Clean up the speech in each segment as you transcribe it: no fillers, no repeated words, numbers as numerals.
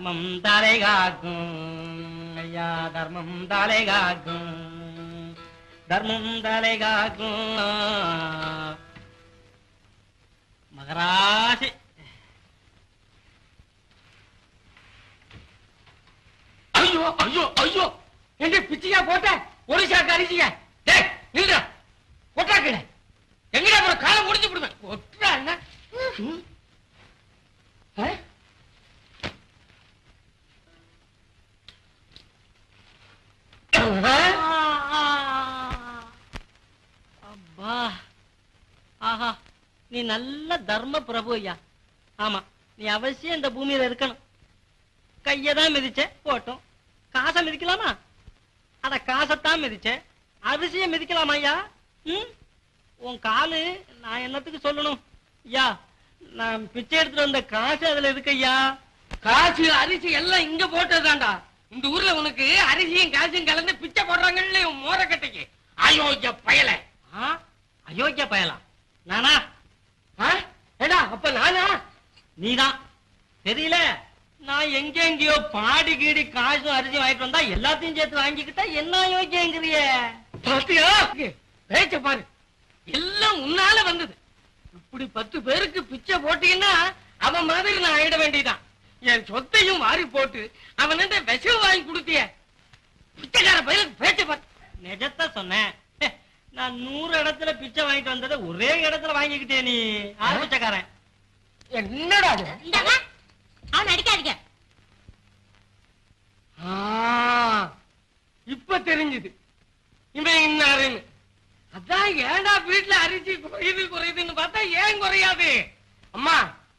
தர்மம் தலை காக்கும் ஐயா, தர்மம் தலை காக்கும், தர்மம் தலை காக்கும். மகராசி ஐயோ ஐயோ ஐயோ, எங்க பிச்சையா போட்ட ஒரு சாக்கு அரிசியா? டேய் நில்றா, கொட்டாக்கல எங்கடா போற? காலை முடிஞ்சு விடுவேன். கொட்டா என்ன? அப்பா, ஆஹா, நீ நல்ல தர்ம பிரபு ஐயா. ஆமா, நீ அவசியம் இந்த பூமியில இருக்கணும். கையதான் மிதிச்ச போட்டோம், காசை மிதிக்கலாமா? அட காசத்தான் மிதிச்ச, அரிசிய மிதிக்கலாமா ஐயா? உன் காலு நான் என்னத்துக்கு சொல்லணும் ஐயா? நான் பிச்சை எடுத்துட்டு வந்த காசு அதுல இருக்கு ஐயா. காசு அரிசி எல்லாம் இங்க போட்டதுதான்டா. இந்த ஊர்ல உனக்கு அரிசியும் காசும் கலந்து பிச்சை போடுறாங்கல்ல மோரக்கட்டைக்கு. அயோக்கிய பயல. அயோக்கிய பயலா? நானா? ஏடா அப்ப நானா? நீதான். தெரியல, நான் எங்கெங்கயோ பாடி கீடி காசும் அரிசி வாங்கிட்டு வந்தா எல்லாத்தையும் சேர்த்து வாங்கிக்கிட்டா என்ன அயோக்கியங்கிறிய? பேச்ச பாரு, எல்லாம் உன்னால வந்தது. இப்படி 10 பேருக்கு பிச்சை போட்டீங்கன்னா அவன் மாதிரி நான் ஆயிட வேண்டியதான். என் சொத்தையும் மாறி போட்டு அவன் விஷம் வாங்கி கொடுத்திய பிச்சைக்கார பயிலுக்கு பேச்ச பாரு. நிஜத்தை சொன்னேன். நான் 100 இடத்துல பிச்சை வாங்கிட்டு வந்ததை ஒரே இடத்துல வாங்கிக்கிட்டே நீ ஆரம்பிச்சக்காரன். என்னடா அவன் அடிக்காதீங்க. இப்ப தெரிஞ்சுது இவன் இன்னாருன்னு. அதான் ஏண்டா வீட்டுல அரிசி குறையுதுன்னு பார்த்தா ஏன் குறையாது? அம்மா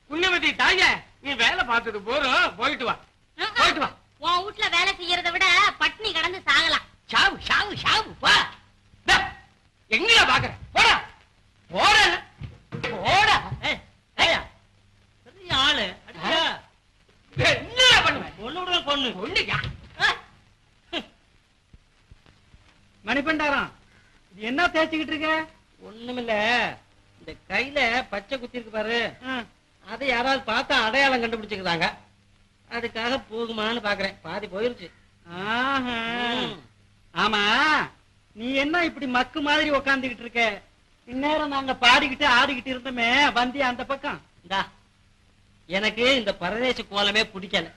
புண்ணியவதி தாங்க, நீ வேலை பார்த்தது போறோம், போயிட்டு வா, போயிட்டு வா. உன் வீட்டுல வேலை செய்யறத விட பட்னி கடந்து சாகலாம். சாவு சாவு சாவு வா. எங்கடா பாக்குற? போடா போடா போடா. பெரிய ஆளு என்ன பண்ணுவேன்? பொண்ணு பொண்ணு பொண்ணுயா? மணிப்பண்டாரம், இது என்ன தேய்ச்சிக்கிட்டு இருக்க? ஒண்ணுமில்ல, இந்த கையில பச்சை குத்தி இருக்கு பாரு, அதை யாராவது பார்த்தா அடையாளம் கண்டுபிடிச்சுக்கிறாங்க. அதுக்காக போகுமான்னு பாக்குறேன். பாதி போயிருச்சு. ஆமா, நீ என்ன இப்படி மக்கு மாதிரி உக்காந்துக்கிட்டு இருக்க? இந்நேரம் நாங்க பாடிக்கிட்டு ஆடிக்கிட்டு இருந்தோமே, வந்தியா அந்த பக்கம்? இந்தா, எனக்கு இந்த பரதேச கோலமே பிடிக்கல.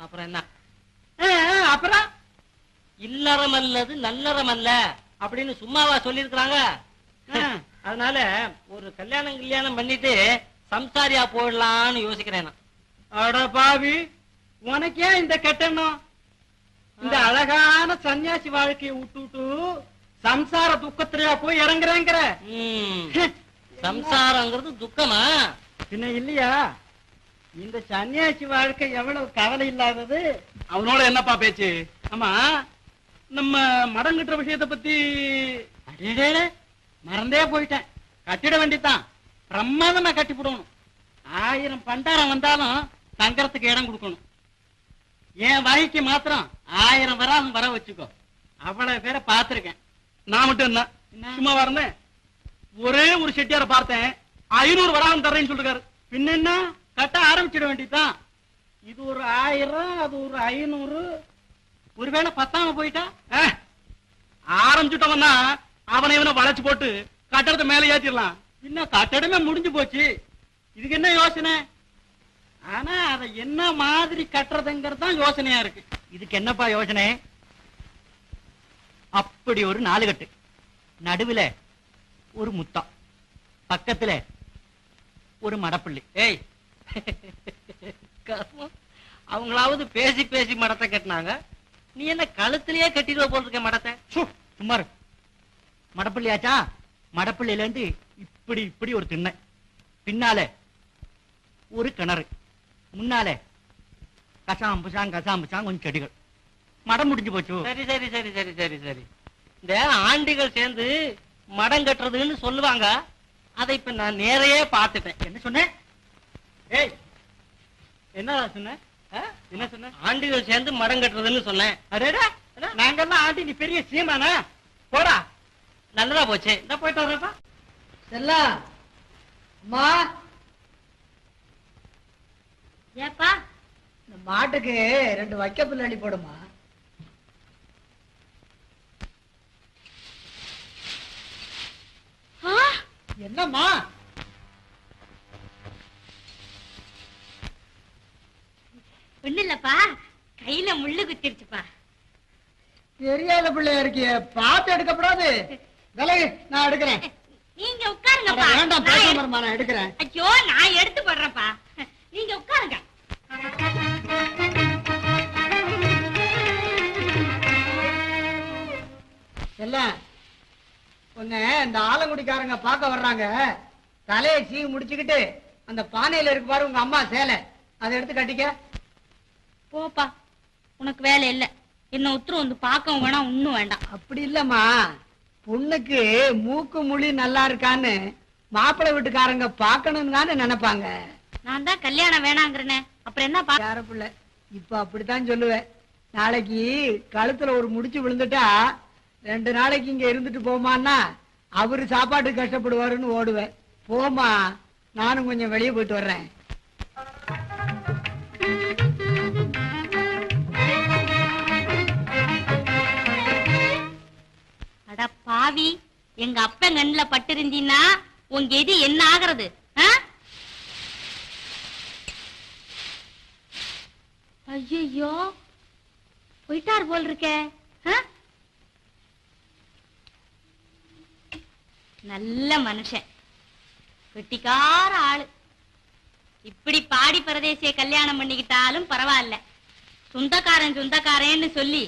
அப்புறம் என்ன? அப்புறம் இல்லறம் அல்லது நல்லறம் அல்ல அப்படின்னு சும்மாவா சொல்லிருக்கிறாங்க? அதனால ஒரு கல்யாணம் பண்ணிட்டு சம்சாரியா போயிடலான்னு யோசிக்கிறேன். அட பாவி, உனக்கே இந்த கெட்டணும்? இந்த அழகான சன்னியாசி வாழ்க்கையை விட்டுட்டு சம்சார துக்கத்திலையா போய் இறங்குறேங்கிற? சம்சாரங்கிறது துக்கமா பின்ன இல்லையா? இந்த சன்னியாசி வாழ்க்கை எவ்வளவு கவலை இல்லாதது. அவனோட என்னப்பா பேச்சு? ஆமா, நம்ம மடம் கட்டுற விஷயத்தை பத்தி மறந்தே போயிட்டேன். கட்டிட வேண்டித்தான், பிரமாதமா கட்டி போடணும். 1000 பண்டாரம் வந்தாலும் தங்கறதுக்கு இடம் கொடுக்கணும். என் வகைக்கு மாத்திரம் 1000 வராலும் வர வச்சுக்கோ. அவ்வளவு பேரை பார்த்திருக்கேன். நான் மட்டும் என்ன சும்மா வரேன். ஒரே ஒரு செட்டியார பார்த்தேன், 500 வராலும் தர்றேன்னு சொல்றாரு. பின்ன என்ன, கட்ட ஆரம்பிச்சிட வேண்டியதான். இது ஒரு 1000, அது ஒரு 500. ஒருவேளை பத்தாம போயிட்டா ஆரம்பிச்சுட்டவன்னா அவனை இவனை வளைச்சு போட்டு கட்டடத்தை மேல ஏத்திடலாம். இன்னும் கட்டடமே முடிஞ்சு போச்சு. இதுக்கு என்ன யோசனை? ஆனா அதை என்ன மாதிரி கட்டுறதுங்கிறது தான் யோசனையா இருக்கு. இதுக்கு என்னப்பா யோசனை? அப்படி ஒரு 4 கட்டு, நடுவுல ஒரு முத்தம், பக்கத்துல ஒரு மடப்பள்ளி. ஏய், அவங்களாவது பேசி பேசி மடத்தை கட்டினாங்க, நீ என்ன கழுத்திலேயே கட்டிடுவ போல் இருக்க மடத்தை. சும்மா மடப்பள்ளியாச்சா? மடப்பள்ளியில இருந்து இப்படி இப்படி ஒரு திண்ணை, பின்னால ஒரு கிணறு, முன்னால கசாம்புசாங் கொஞ்சம் செடிகள். மடம் முடிஞ்சு போச்சு. சரி சரி சரி சரி சரி சரி. இந்த ஆண்டிகள் சேர்ந்து மடம் கட்டுறதுன்னு சொல்லுவாங்க. அதை இப்ப நான் நேரையே பார்த்துட்டேன். என்ன சொன்னேன்? ஏய், என்ன சொன்ன? என்ன சொன்ன? ஆண்டிகள் சேர்ந்து மடம் கட்டுறதுன்னு சொன்னேன். அரேடா, நாங்கெல்லாம் ஆண்டி, நீ பெரிய சீமானா? போடா. நல்லதா போச்சு. இந்த போயிட்டு வரப்பா. செல்லா அம்மா. ஏப்பா இந்த மாட்டுக்கு 2 வைக்கப்புல் அடி போடுமா. என்னம்மா? ஒண்ணு இல்லப்பா, கையில முள்ளு குத்திருச்சுப்பா. தெரியாத பிள்ளையா இருக்கிய, பார்த்து எடுக்கப்படாது. விலகு, நான் எடுக்கிறேன். நீங்க உட்காருங்கப்பா. வேண்டாம், பேசாம நான் எடுக்கிறேன். ஐயோ, நான் எடுத்து போடுறேன்ப்பா, நீங்க உட்காருங்க. எல்லாம் உன்னை இந்த ஆலங்குடிக்காரங்க பார்க்க வர்றாங்க. தலையை சீவி முடிச்சுக்கிட்டு அந்த பானையில இருக்கு பாரு உங்க அம்மா சேலை, அதை எடுத்து கட்டிக்க. போப்பா, உனக்கு வேலை இல்ல. என்ன உத்தரவு வந்து பார்க்கவும் வேணாம், ஒண்ணும் வேண்டாம். அப்படி இல்லம்மா, பொண்ணுக்கு மூக்கு மொழி நல்லா இருக்கான்னு மாப்பிள்ளை வீட்டுக்காரங்க பார்க்கணும்னு தானே நினைப்பாங்க. நான் தான் கல்யாணம் வேணாங்கிறேனே, அப்புறம் என்னப்பா? யார பிள்ளை, இப்ப அப்படித்தான் சொல்லுவேன். நாளைக்கு கழுத்துல ஒரு முடிச்சு விழுந்துட்டா 2 நாளைக்கு இங்க இருந்துட்டு போமான்னா அவரு சாப்பாட்டுக்கு கஷ்டப்படுவாருன்னு ஓடுவேன். போமா, நானும் கொஞ்சம் வெளியே போயிட்டு வர்றேன். அட பாவி, எங்க அப்பன் கண்ணுல பட்டிருந்தீன்னா உங்க எது என்ன ஆகிறது? ஐயோ, போயிட்டார் போல் இருக்க. நல்ல மனுஷன், கெட்டிக்கார ஆளு. இப்படி பாடி பரதேசிய கல்யாணம் பண்ணிக்கிட்டாலும் பரவாயில்ல. சொந்தக்காரன்னு சொல்லி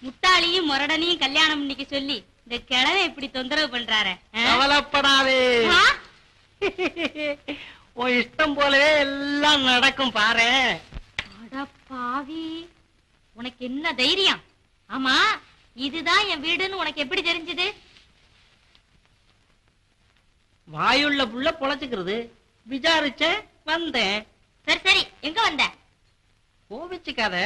முட்டாளியும் முரடனையும் கல்யாணம் பண்ணிக்க சொல்லி இந்த கிழமை இப்படி தொந்தரவு பண்றாரு. கவலைப்படாதே, உன் இஷ்டம் போலவே எல்லாம் நடக்கும் பாரு. அட பாவி, உனக்கு என்ன தைரியம்? ஆமா, இதுதான் என் வீடுன்னு உனக்கு எப்படி தெரிஞ்சது? வாயுள்ள புள்ள பொழைச்சுக்கிறது, விசாரிச்ச வந்தேன். சரி சரி, எங்க வந்த? கோவிச்சுக்காத,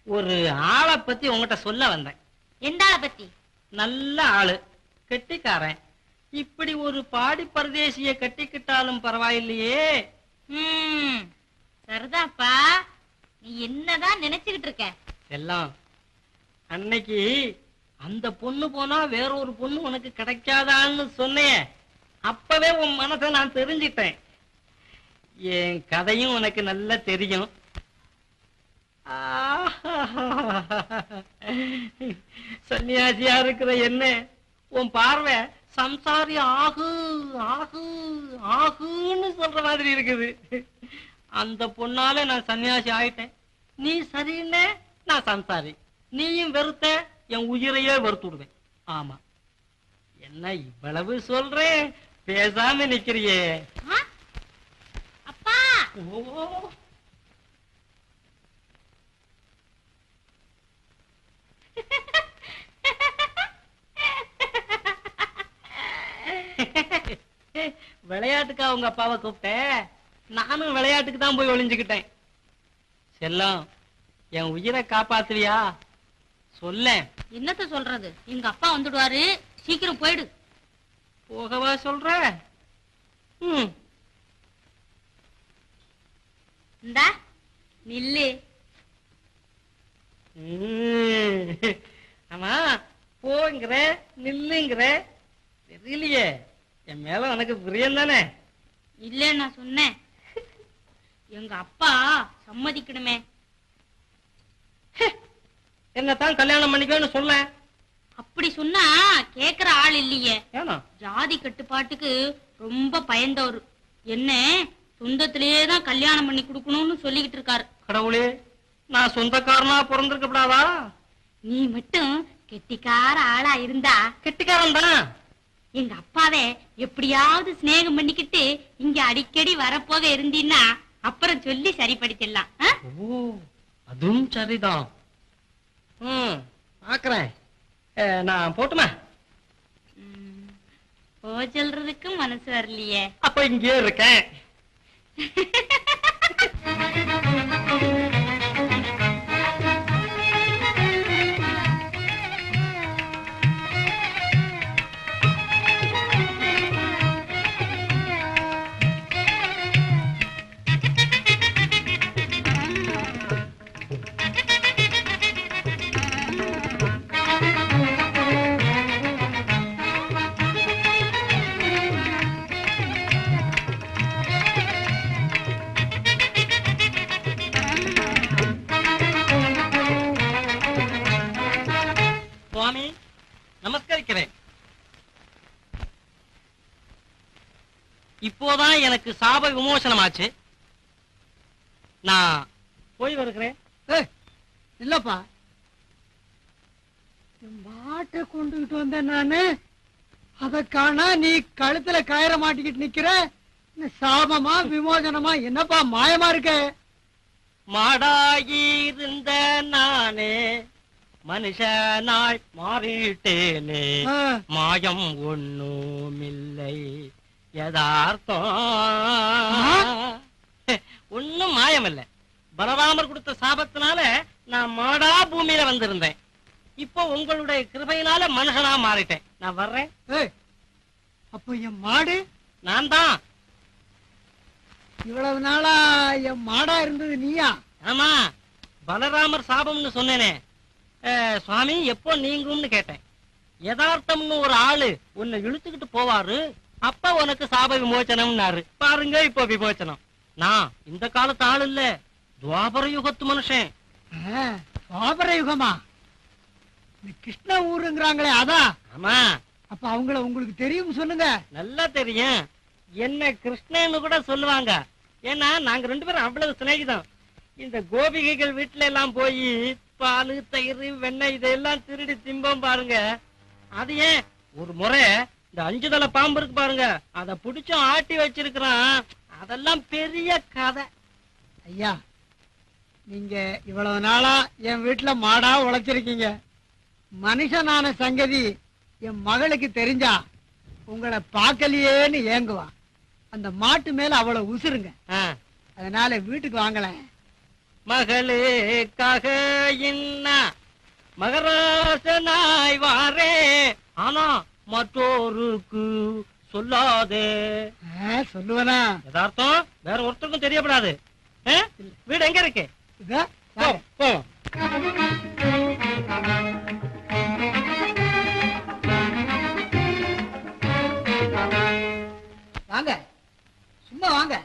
ஒரு ஆளை பத்தி உங்ககிட்ட சொல்ல வந்தேன். எந்த ஆளை பத்தி? நல்ல ஆளு, கெட்டிக்காரன். இப்படி ஒரு பாடி பரதேசிய கட்டிக்கிட்டாலும் பரவாயில்லையே. சரிதாப்பா, நீ என்னதான் நினைச்சுக்கிட்டு இருக்க? எல்லாம் அன்னைக்கு அந்த பொண்ணு போனா வேற ஒரு பொண்ணு உனக்கு கிடைக்காதான்னு சொன்னேன். அப்பவே உன் மனசை நான் தெரிஞ்சிட்டேன். என் கதையும் உனக்கு நல்லா தெரியும். சன்னியாசியா இருக்கிற என்ன உன் பார்வை சம்சாரி ஆகு ஆகு ஆகுன்னு சொல்ற மாதிரி இருக்குது. அந்த பொண்ணால நான் சன்னியாசி ஆயிட்டேன். நீ சரின்னு நான் சம்சாரி. நீயும் வெறுத்த என் உயிரையே வெறுத்து விடுவேன். ஆமா, என்ன இவ்வளவு சொல்றேன், பேசாம நிக்கிறியே. அப்பா, ஓ, விளையாட்டுக்கா உங்க அப்பாவை கூப்பிட்டேன். நானும் விளையாட்டுக்கு தான் போய் ஒளிஞ்சுக்கிட்டேன். செல்லம், என் உயிரை காப்பாத்துவியா? சொல்ல. என்னத்த சொல்றது? எங்க அப்பா வந்துடுவாரு, சீக்கிரம் போயிடு. போகவா சொல்ற? இந்தா நில்லு. ஆமா, போங்கிற நில்லுங்கிற தெரியலையே. என் மேல உனக்கு பிரியம் தானே? இல்லன்னு நான் சொன்னேன். எங்க அப்பா சம்மதிக்கணுமே. என்னத்தான் கல்யாணம் பண்ணிக்கன்னு சொல்ல. அப்படி சொன்னா கேக்குற ஆள் இல்லையே. ஏனா ஜாதி கட்டுப்பாட்டுக்கு ரொம்ப பயந்தவரு. என்ன சொந்தத்திலேதான் கல்யாணம் பண்ணி கொடுக்கணும்னு சொல்லிக்கிட்டு இருக்காரு. கடவுளே, நான் சொந்தக்காரனா பிறந்திருக்கப்படாதா? நீ மட்டும் கெட்டிக்கார ஆளா இருந்தா. கெட்டிக்காரன் தான். எங்க அப்பாவே எப்படியாவது சிநேகம் பண்ணிக்கிட்டு இங்க அடிக்கடி வரப்போக இருந்தீன்னா அப்புறம் சொல்லி சரிப்படுத்திடலாம். ஓ, அதுவும் சரிதான். ஆக்குறேன். நான் போட்டுமா? போ சொல்றதுக்கு மனசு வரலையே. அப்ப இங்கே இருக்கேன். இப்போதான் எனக்கு சாப விமோசனமாச்சு. நான் போய் வருகிறேன். ஏய், இல்லப்பா, மாட்டை கொண்டுகிட்டு வந்தேன் நானு. அத காணா நீ கழுத்துல கயிற மாட்டிக்கிட்டு நிக்கிற. என்ன சாபமா விமோசனமா? என்னப்பா மாயமா இருக்க? மாடாயிருந்த நானே மனுஷனாய் மாறிட்டேனே, ஆ, மாயம் ஒண்ணுமில்லை யதார்த்தம். ஒண்ணும் மாயம் இல்ல. பலராமர் கொடுத்த சாபத்தினால நான் மாடா பூமியில வந்திருந்தேன். இப்போ உங்களுடைய கிருபையினால மனுஷனா மாறிட்டேன். நான் வர்றேன். ஏய், அப்போ என் மாடு நான் தான். இவ்வளவு நாளா என் மாடா இருந்தது நீயா? ஆமா, பலராமர் சாபம்னு சொன்னேனே. சுவாமி எப்போ நீங்கும்னு கேட்டேன். யதார்த்தம்னு ஒரு ஆளு உன்னை இழுத்துக்கிட்டு போவாரு, அப்ப உனக்கு சாப விமோச்சனம்னாரு. பாருங்க இப்போ விமோச்சனம். நான் இந்த காலத்து ஆள் இல்ல, துவாபர யுகத்து மனுஷன். துவாபர யுகமா? இந்த கிருஷ்ண ஊருங்கிறாங்களே அதான்? ஆமா, அப்ப அவங்கள உங்களுக்கு தெரியும் சொல்லுங்க. நல்லா தெரியும். என்ன கிருஷ்ணன்னு கூட சொல்லுவாங்க. ஏன்னா நாங்க 2 பேரும் அவ்வளவு சிநேகிதம். இந்த கோபிகைகள் வீட்டுல எல்லாம் போய் பால், தயிர், வெண்ணெய் இதெல்லாம் திருடி திம்போம் பாருங்க. அது ஏன் ஒரு முறை இந்த 5 தலை பாம்பு இருக்கு பாருங்க, அத புடிச்சும் ஆட்டி வச்சிருக்கிறான். அதெல்லாம் பெரிய கதை. ஐயா, நீங்க இவ்வளவு நாளா என் வீட்டுல மாடா உழைச்சிருக்கீங்க. மனுஷனான சங்கதி என் மகளுக்கு தெரிஞ்சா உங்களை பார்க்கலையேன்னு ஏங்குவா. அந்த மாட்டு மேல அவ்வளவு உசுருங்க. அதனால வீட்டுக்கு வாங்கல. மகளுக்காக என்ன மகராசனாய் வாரே, ஆனா மற்றோருக்கு சொல்லாதே. சொல்லுவனா? யதார்த்தம் வேற ஒருத்தருக்கும் தெரியப்படாது. வீடு எங்க இருக்கு? இதோ, போ, போ. வாங்க, சும்மா வாங்க.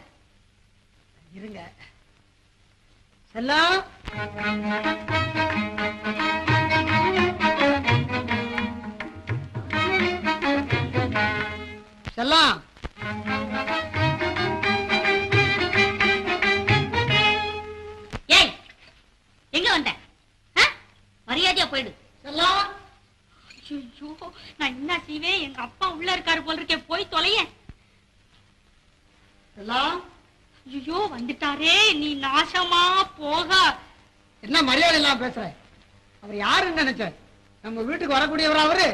இருங்க. செல்லம், செல்லம். ஏய், எங்க வந்த? மரியாதையா போயிடு. செல்லம், ஐயோ, நான் என்ன செய்வேன்? எங்க அப்பா உள்ள இருக்காரு போல இருக்கே, போய் தொலையேன். செல்லம். ஐயோ, வந்துட்டாரே, நீ நாசமா போக. என்ன மரியாதை இல்லாம பேசுற? அவர் யாருன்னு நினைச்ச? நம்ம வீட்டுக்கு வரக்கூடியவரா அவரு?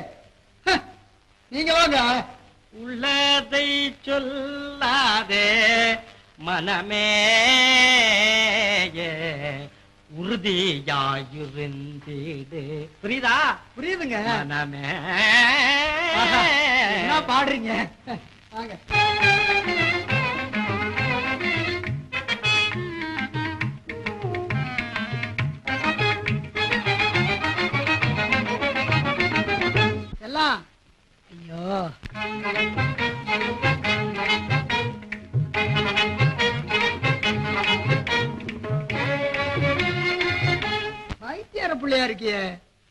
நீங்க வாங்க. உள்ளதை சொல்லாதே மனமே, உறுதியாயிருந்தீடு. புரியுதா? புரியுதுங்க. மனமே. என்ன பாடுறீங்க? வாங்க. எல்லாம் ஐயோ, வைத்தியார பிள்ளையா இருக்கியே,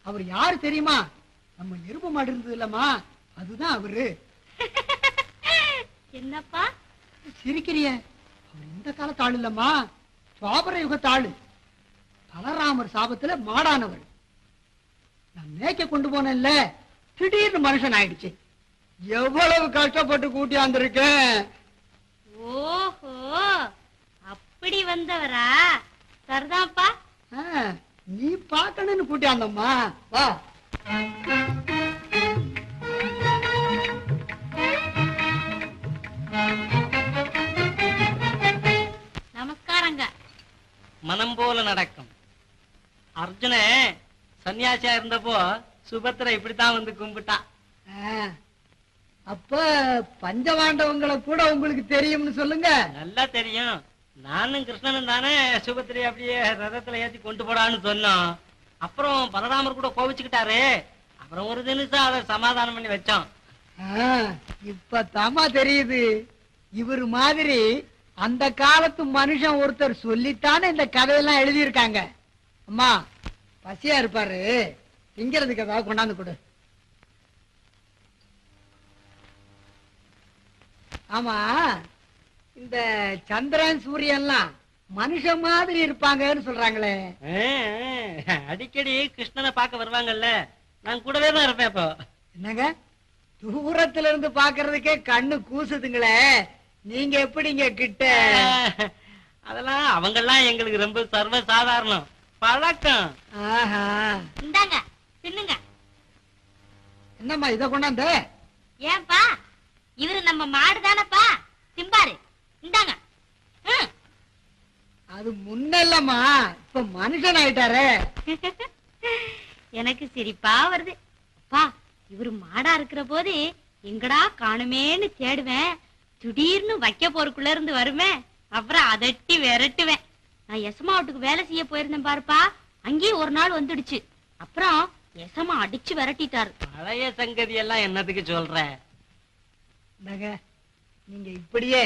அவர் யாரு தெரியுமா? நம்ம எருப்பு மாடு இருந்தது இல்லம்மா, அதுதான் அவரு. என்னப்பா சிரிக்கிறிய? அவர் இந்த காலத்து ஆளு இல்லம்மா, துவாபர யுகத்து ஆளு. பலராமர் சாபத்துல மாடானவர். நான் மேய்க்க கொண்டு போனேன்ல, திடீர்னு மனுஷன் ஆயிடுச்சு. எவ்வளவு கஷ்டப்பட்டு கூட்டியாந்திருக்கேன். ஓஹோ, அப்படி வந்தவரா? சரிதான்ப்பா. நீ பாக்கணும்னு கூட்டியாந்தம்மா. வா. நமஸ்காரங்க. மனம் போல நடக்கும். அர்ஜுன சன்னியாசியா இருந்தப்போ சுபத்திர இப்படித்தான் வந்து கும்பிட்டா. அப்ப பஞ்சபாண்டவங்களை கூட உங்களுக்கு தெரியும்னு சொல்லுங்க. நல்லா தெரியும். நானும் கிருஷ்ணனும் தானே சுபத்திரை அப்படியே ரதத்துல ஏத்தி கொண்டு போடான்னு சொன்னோம். அப்புறம் பலராமர் கூட கோவிச்சுக்கிட்டாரு. அப்புறம் ஒரு தினசம் அதை சமாதானம் பண்ணி வச்சோம். இப்ப தாமா தெரியுது. இவர் மாதிரி அந்த காலத்து மனுஷன் ஒருத்தர் சொல்லித்தானே இந்த கதையெல்லாம் எழுதியிருக்காங்க. அம்மா, பசியா இருப்பாரு, திங்கிறதுக்கு ஏதாவது கொண்டாந்து கொடு. ஆமா, இந்த சந்திரன் சூரியன்லாம் மனுஷன் மாதிரி இருப்பாங்கன்னு சொல்றாங்களே. அடிக்கடி கிருஷ்ணனை பார்க்க வருவாங்கல்ல, நான் கூடவே தான் இருப்பேன். இப்போ என்னங்க, தூரத்துல இருந்து பாக்குறதுக்கே கண்ணு கூசுதுங்களே, நீங்க எப்படிங்க கிட்ட? அதெல்லாம் அவங்கெல்லாம் எங்களுக்கு ரொம்ப சர்வ சாதாரணம் பழக்கம். ஆஹா, இந்தாங்க தின்னுங்க. என்னம்மா இத கொண்டாந்த? ஏன்பா, இவரு நம்ம மாடு தானப்பா, திம்பாரு. இந்தாங்க. அது முன்னல்லம்மா, இப்ப மனுஷன் ஆயிட்டாரே. எனக்கு சிரிப்பா வருது. அப்பா, இவரு மாடா இருக்கிற போது எங்கடா காணுமேன்னு தேடுவேன். திடீர்னு வைக்க போறக்குள்ள இருந்து வருமே, அப்புறம் அதட்டி விரட்டுவேன். நான் எசமா வீட்டுக்கு வேலை செய்ய போயிருந்தேன் பாருப்பா, அங்கேயும் ஒரு நாள் வந்துடுச்சு. அப்புறம் எசமா அடிச்சு விரட்டிட்டாரு. பழைய சங்கதி எல்லாம் என்னத்துக்கு சொல்ற? நீங்க இப்படியே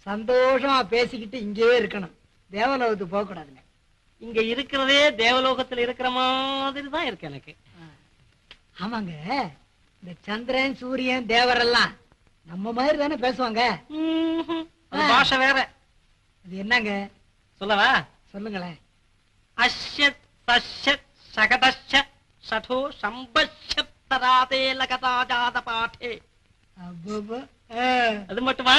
சந்தோஷமா பேசிக்கிட்டு இங்கேயே இருக்கணும், தேவலோகத்துக்கு போக கூடாதுங்க. இங்க இருக்கிறதே தேவலோகத்துல இருக்கிற மாதிரி தான் இருக்கு எனக்கு. ஆமாங்க, இந்த சந்திரன் சூரியன் தேவரெல்லாம் நம்ம மாதிரி தானே பேசுவாங்க. பாஷை வேற. அது என்னங்க சொல்லவா? சொல்லுங்களேன். அஷ்யத் சஷ்யத் சகதஷ்ய சடோ சம்பஷ்யத்தராதே லகதாஜாத பாட்டே. அப்பப்பா, அது மட்டுமா?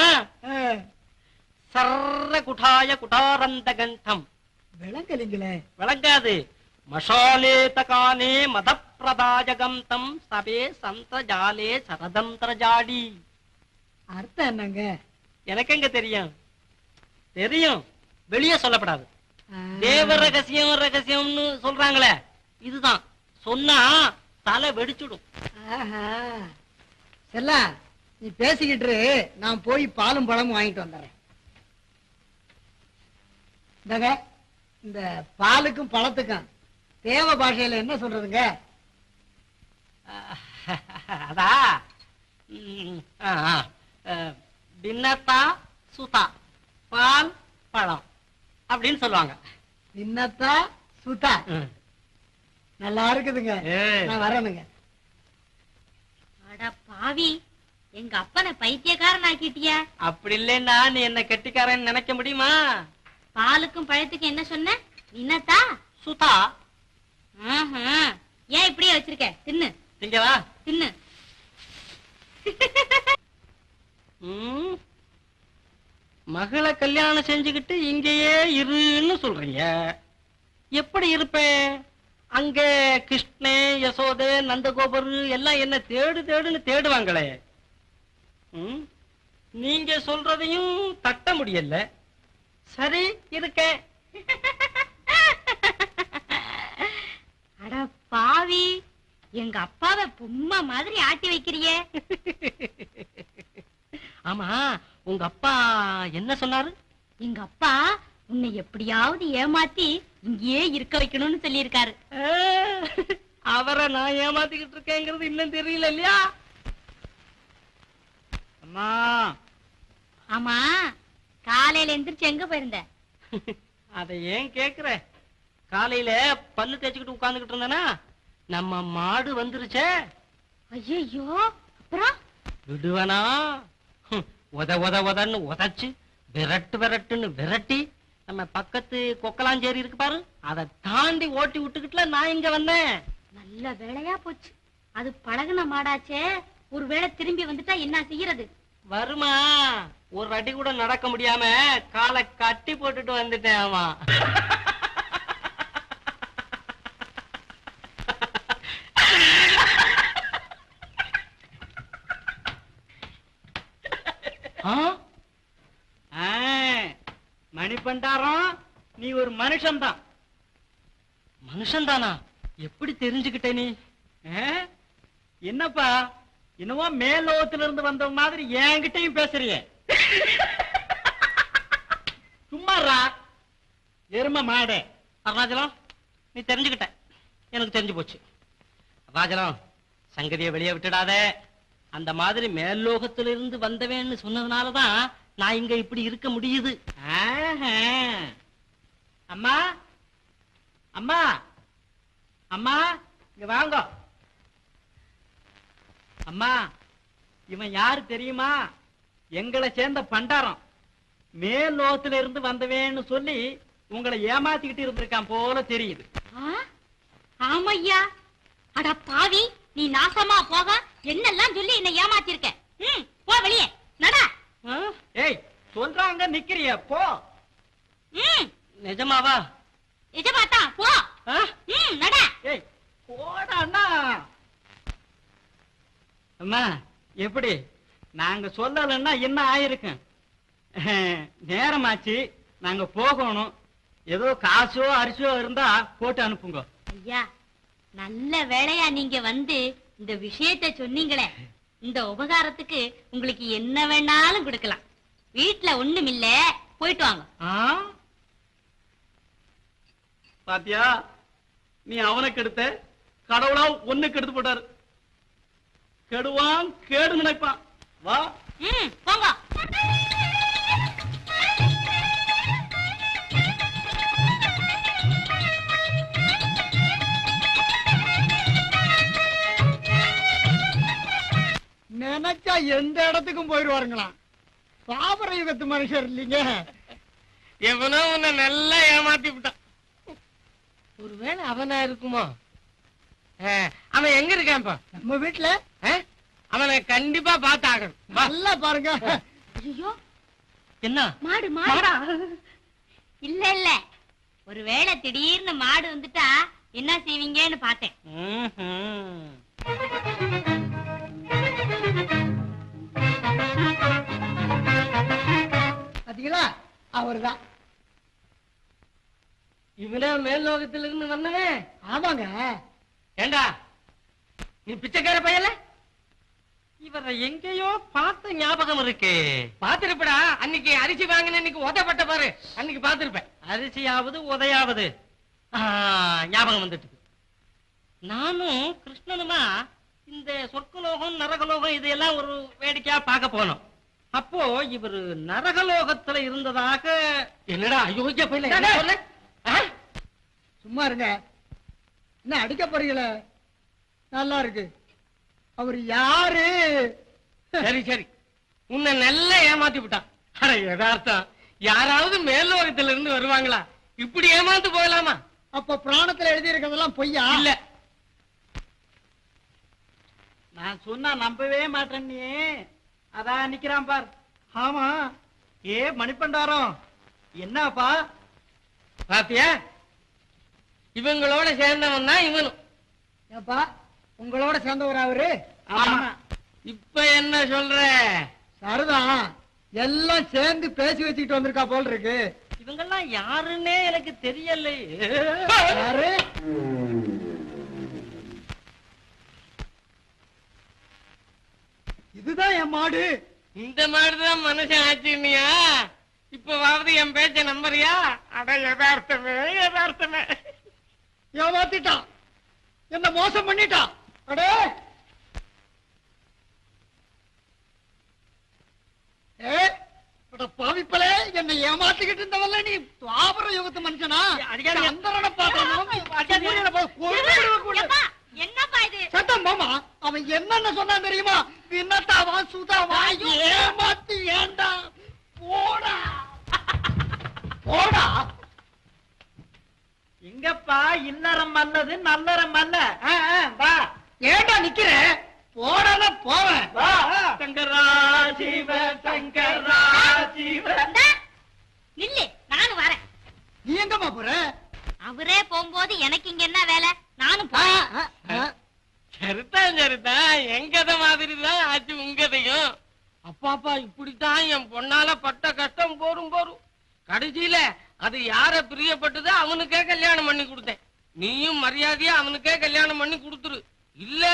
சர்ர குடாய குடாரந்த கண்டம். விளங்கலிங்களே. விளங்காது. மஷாலே தகானே மத பிரதாஜகந்தம் சபே சந்திரஜாலே சரதந்திரஜாடி. அர்த்தம் என்னங்க? எனக்கு எங்க தெரியும்? தெரியும், வெளியே சொல்லப்படாது. தேவ ரகசியம் ரகசியம்னு சொல்றாங்களே, இதுதான். சொன்னா தலை வெடிச்சுடும். செல்லா, நீ பேசிக்கிட்டு நான் போய் பாலும் பழமும் வாங்கிட்டு வந்துடுறேன். இந்த பாலுக்கும் பழத்துக்கும் தேவ பாஷையில என்ன சொல்றதுங்க? அதா பின்னத்தா சுதா பால் பழம் அப்படின்னு சொல்லுவாங்க. பின்னத்தா சுதா நல்லா இருக்குதுங்க. நான் வரணுங்க. அட பாவி, எங்க அப்பனை பைத்தியக்காரன் ஆக்கிட்டியா? அப்படி இல்லைன்னா நீ என்ன கெட்டிக்காரன் நினைக்க முடியுமா? பாலுக்கும் பழத்துக்கும் என்ன சொன்ன? நின்னத்தா சுதா. ஏன் இப்படியே வச்சிருக்க? தின்னு திங்கவா? தின்னு. மகளை கல்யாணம் செஞ்சுக்கிட்டு இங்கேயே இருன்னு சொல்றீங்க. எப்படி இருப்பேன்? அங்க கிருஷ்ணே யசோதே நந்தகோபர் எல்லாம் என்ன தேடு தேடுன்னு தேடுவாங்களே. நீங்க சொல்றதையும் தட்ட முடியல. சரி இருக்க. அட பாவி, எங்க அப்பாவை பொம்மை மாதிரி ஆட்டி வைக்கிறியே. ஆமா, உங்க அப்பா என்ன சொன்னாரு? எங்க அப்பா உன்னை எப்படியாவது ஏமாத்தி இங்கேயே இருக்க வைக்கணும்னு சொல்லி இருக்காரு. அவரை நான் ஏமாத்திக்கிட்டு இருக்கேங்கிறது இன்னும் தெரியல இல்லையா? அம்மா. ஆமா, காலையில எந்திரிச்சு எங்க போயிருந்த? அதை ஏன் கேக்குற? காலையில பல்லு தேய்ச்சிக்கிட்டு உட்கார்ந்துகிட்டு இருந்தேனா, நம்ம மாடு வந்துருச்சே. ஐயோ, அப்புறம் விடுவனா? உத உத உதன்னு உதச்சு விரட்டு விரட்டுன்னு விரட்டி நம்ம பக்கத்து கொக்கலாஞ்சேரி இருக்கு பாரு, அதை தாண்டி ஓட்டி விட்டுக்கிட்டுல நான் இங்க வந்தேன். நல்ல வேலையா போச்சு. அது பழகுன மாடாச்சே, ஒருவேளை திரும்பி வந்துட்டா என்ன செய்யறது? வருமா? ஒரு அடி கூட நடக்க முடியாம காலை கட்டி போட்டுட்டு வந்துட்டேன். ஆமா. மணிபண்டாரம், நீ ஒரு மனுஷன் தான். மனுஷன் தானா? எப்படி தெரிஞ்சுக்கிட்ட நீ? என்னப்பா, என்னவோ மேலோகத்துல இருந்து வந்த மாதிரி என்கிட்டயும் பேசுறிய? சும்மாறா எரும மாடு. அருணாச்சலம், நீ தெரிஞ்சுக்கிட்ட, எனக்கு தெரிஞ்சு போச்சு. அருணாச்சலம், சங்கதியை வெளியே விட்டுடாத. அந்த மாதிரி மேல்லோகத்திலிருந்து வந்தவேன்னு சொன்னதுனாலதான் நான் இங்க இப்படி இருக்க முடியுது. அம்மா, அம்மா, அம்மா, இங்க வாங்க. அம்மா, இவன் யாரு தெரியுமா? எங்களை சேர்ந்த பண்டாரம் மேல் லோகத்துல இருந்து வந்தவேன்னு சொல்லி உங்களை ஏமாத்திக்கிட்டு இருந்திருக்கான் போல தெரியுது. ஆமையா, அட பாவி, நீ நாசமா போக என்னெல்லாம் சொல்லி என்ன ஏமாத்திருக்க. போ வெளியே நடா. ஏய், சொல்றாங்க நிக்கிறிய போ. நிஜமாவா? நிஜமாத்தா போ. நடா. ஏய் போடாண்ணா. அம்மா எப்படி நாங்க சொல்லலன்னா என்ன ஆயிருக்கும்? நேரமாச்சு, நாங்க போகணும். ஏதோ காசோ அரிசோ இருந்தா போட்டு அனுப்புங்க. ஐயா, நல்ல வேளையா நீங்க வந்து இந்த விஷயத்தை சொன்னீங்களே. இந்த உபகாரத்துக்கு உங்களுக்கு என்ன வேணாலும் கொடுக்கலாம். வீட்டுல ஒண்ணும் இல்ல, போயிட்டு வாங்க. பாத்தியா, நீ அவனுக்கு எடுத்த, கடவுளா ஒண்ணுக்கு எடுத்து போட்டாரு. கெடுவான் கேடு நினைப்பான். வா போங்க. நினைச்சா எந்த இடத்துக்கும் போயிடுவாருங்களாம். பாபர யுகத்து மனுஷர் இல்லீங்க. எவனோ உன்னை நல்லா ஏமாத்தி விட்டான். ஒருவேளை அவனா இருக்குமோ? அவன் எங்க இருக்கான் இப்ப? நம்ம வீட்டுல. அவனை கண்டிப்பா பார்த்தாகணும். நல்லா பாருங்க. ஐயோ, என்ன மாடு மாடா? இல்ல இல்ல, ஒருவேளை திடீர்னு மாடு வந்துட்டா என்ன செய்வீங்கன்னு பார்த்தேன். பாத்தீங்களா, அவர்தான். இவனே மேல் லோகத்துல இருந்து வந்தவன். ஆமாங்க. ஏண்டா, நீ பிச்சைக்கார பையல? இவரை எங்கேயோ பார்த்த ஞாபகம் இருக்கு. பாத்திருப்படா, அன்னைக்கு அரிசி வாங்கின இன்னைக்கு உதப்பட்ட பாரு, அன்னைக்கு பாத்திருப்பேன். அரிசியாவது உதையாவது ஞாபகம் வந்துட்டு. நானும் கிருஷ்ணனுமா இந்த சொர்க்கலோகம் நரகலோகம் இதையெல்லாம் ஒரு வேடிக்கையா பார்க்க போனோம். அப்போ இவர் நரகலோகத்துல இருந்ததாக. என்னடா அயோக்கிய பையல, சும்மா இருங்க. என்ன அடிக்க போறீங்களே? நல்லா இருக்கு. அவர் யாரு? சரி சரி, உன்னை நல்லா ஏமாத்தி விட்டான். அட யதார்த்தம், யாராவது மேல்லோகத்துல இருந்து வருவாங்களா? இப்படி ஏமாந்து போகலாமா? அப்ப புராணத்துல எழுதி இருக்கிறதெல்லாம் பொய்யா? இல்ல, நான் சொன்னா நம்பவே மாட்டேன். நீ அதான் நிக்கிறான் பார். ஆமா, ஏ மணிப்பண்டாரம், என்னப்பா பாத்தியா? இவங்களோட சேர்ந்தவன் தான் இவனும். ஏப்பா, உங்களோட சேர்ந்தவர் அவரு? ஆமா. இப்ப என்ன சொல்ற? சரிதான், எல்லாம் சேர்ந்து பேசி வச்சுக்கிட்டு வந்திருக்கா போல் இருக்கு. இவங்கெல்லாம் யாருன்னே எனக்கு தெரியல. யாரு? இதுதான் என் மாடு. இந்த மாதிரிதான் மனுஷன் ஆச்சுன்னியா? இப்பவாவது என் பேச்ச நம்புறியா? அட யதார்த்தமே யதார்த்தமே. ஏமாத்திட்டான், என்ன மோசம் பண்ணிட்டான். அடே பாவிப்பலே, என்னை ஏமாத்திக்கிட்டு இருந்தவல்ல நீ. துவாபர யுகத்து மனுஷனா? அந்தரனை என்னப்பா இது? சத்தம் மாமா, அவன் என்னன்னு சொன்னான் தெரியுமா? பின்னத்தாவா சுதாவா ஏமாத்தி ஏண்டா போடா போடா. எங்கப்பா இல்லறம் அல்லது நல்லறம் அல்ல. வா. ஏண்டா நிக்கிற? போடாத போவேன். சங்கரா சிவ சங்கரா சிவ. நில்லு, நானும் வரேன். நீ எங்கம்மா போற? அவரே போகும்போது எனக்கு இங்க என்ன வேலை? நானும் போறேன். சரிதான் சரிதான், என் கதை மாதிரிதான் ஆச்சு உங்கதையும். அப்பாப்பா, இப்படித்தான் என் பொண்ணால பட்ட கஷ்டம் போரும் போரும். கடைசியில அது யார பிரியப்பட்டதோ அவனுக்கே கல்யாணம் பண்ணி கொடுத்தேன். நீயும் மரியாதையா அவனுக்கே கல்யாணம் பண்ணி கொடுத்துரு. இல்ல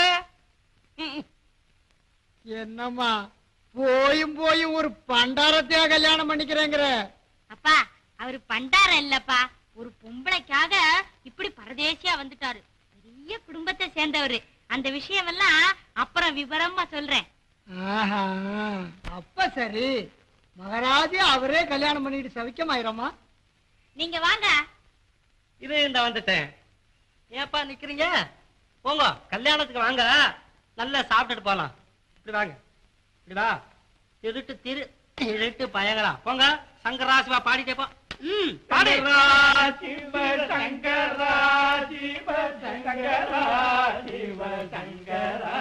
என்னம்மா போயும் போயும் ஒரு பண்டாரத்தையா கல்யாணம் பண்ணிக்கிறேங்கிற? அப்பா, அவரு பண்டாரம் இல்லப்பா, ஒரு பொம்பளைக்காக இப்படி பரதேசியா வந்துட்டாரு. பெரிய குடும்பத்தை சேர்ந்தவரு. அந்த விஷயம் எல்லாம் அப்புறம் விவரமா சொல்றேன். அப்ப சரி, மகாராஜா அவரே கல்யாணம் பண்ணிட்டு சவிக்கமாயிரமா? நீங்க வாங்க. இது இந்த வந்துட்டேன். ஏப்பா நிக்கிறீங்க? போங்க, கல்யாணத்துக்கு வாங்க, நல்லா சாப்பிட்டுட்டு போலாம். இப்படி வாங்க, இப்படி வா. திருட்டு பயங்களா போங்க. சங்கரா சிவா பாடிட்டே போ. பாடு. சிவ சங்கரா சிவ சங்கரா சிவ சங்கரா